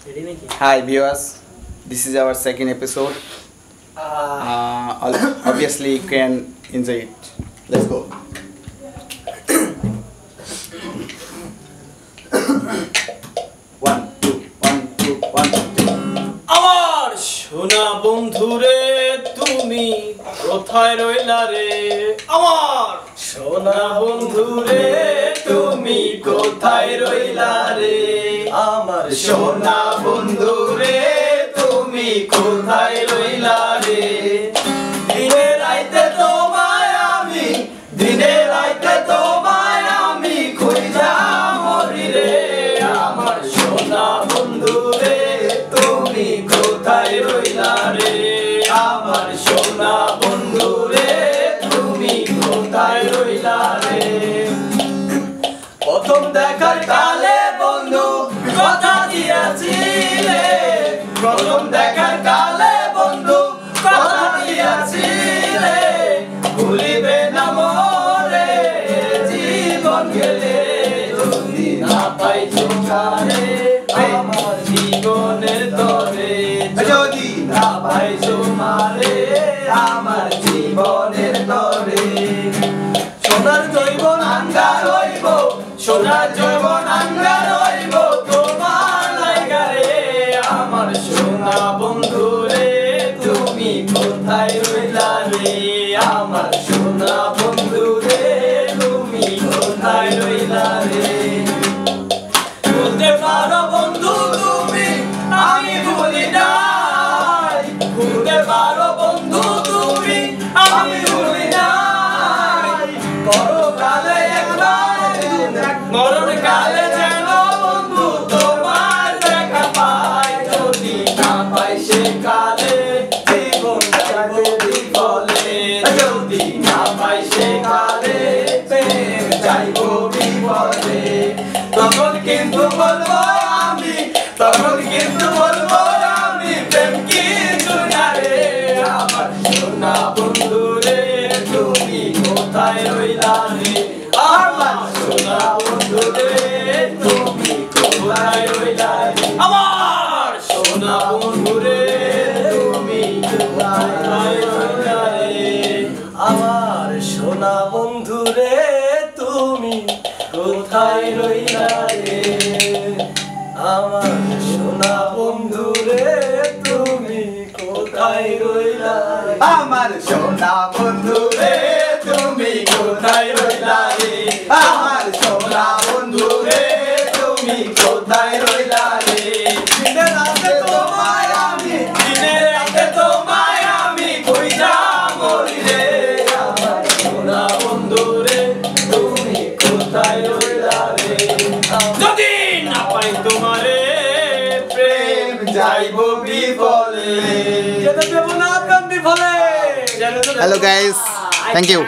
Hi viewers, this is our second episode. Obviously you can enjoy it. Let's go. One, two, one, two, one, two. আমার সোনা বন্ধুরে তুমি কোথায় রইলা রে আমার সোনা বন্ধুরে তুমি কোথায় রইলা রে আমার সোনা বন্ধুরে তুমি কোথায় রইলা রে দিনে রাইতে তোমায় আমি দিনে রাইতে তোমায় আমি খুঁজা মরি রে আমার সোনা বন্ধুরে তুমি কোথায় রইলা রে আমার সোনা বন্ধুরে তুমি কোথায় রইলা রে প্রথম দেখার কালে বন্ধু কথা দিয়েছিলে প্রথম দেখার কালে বন্ধু কথা দিয়েছিলে ভুলিবে না মোরে জীবন গেলে যদি না পাই চোখারে আমার জীবনের তরে যদি না পাই তোমারে আমার জীবনের তরে সোনার জৈবন আঙ্গা রইব সোনার জৈবন আঙ্গা রইব তোমার লাইগা রে আমার সোনা বন্ধু রে তুমি কোথায় রইলা রে আমার সোনা বন্ধু রে তুমি কোথায় রইলা রে বলতে পারো বন্ধু তুমি আমি ভুলি নাই বলতে পারো বন্ধু তুমি আমি ভুলি নাই পরকালে একবার মরণ কালে যেন বন্ধু তোমার দেখা পাই যদি না পাই সে কালে জীবন যাবে বিফলে যদি না পাই সে কালে প্রেম যাইব বিফলে তখন কিন্তু বলবো আমি তখন কিন্তু বলবো আমি প্রেম কিন্তু না রে আমার সোনা বন্ধু রে তুমি কোথায় রইলা রে আমার সোনা বন্ধু রে তুমি কোথায় রইলা রে আমার সোনা বন্ধু রে তুমি কোথায় রইলা রে আমার সোনা বন্ধু রে তুমি কোথায় রইলা রে আমার সোনা বন্ধু রে তুমি কোথায় রইলা রে আমার সোনা বন্ধু রে তুমি কোথায় রইলা রে আমার সোনা বন্ধু রে তুমি কোথায় রইলা রে দিনে রাতে তোমায় আমি দিনে রাতে তোমায় আমি কইরা মরি রে আমার সোনা বন্ধু রে তুমি কোথায় রইলা রে যদি না পাই তোমারে প্রেম যাইব বিফলে যেতে দেব না প্রেম বিফলে Hello guys, thank you.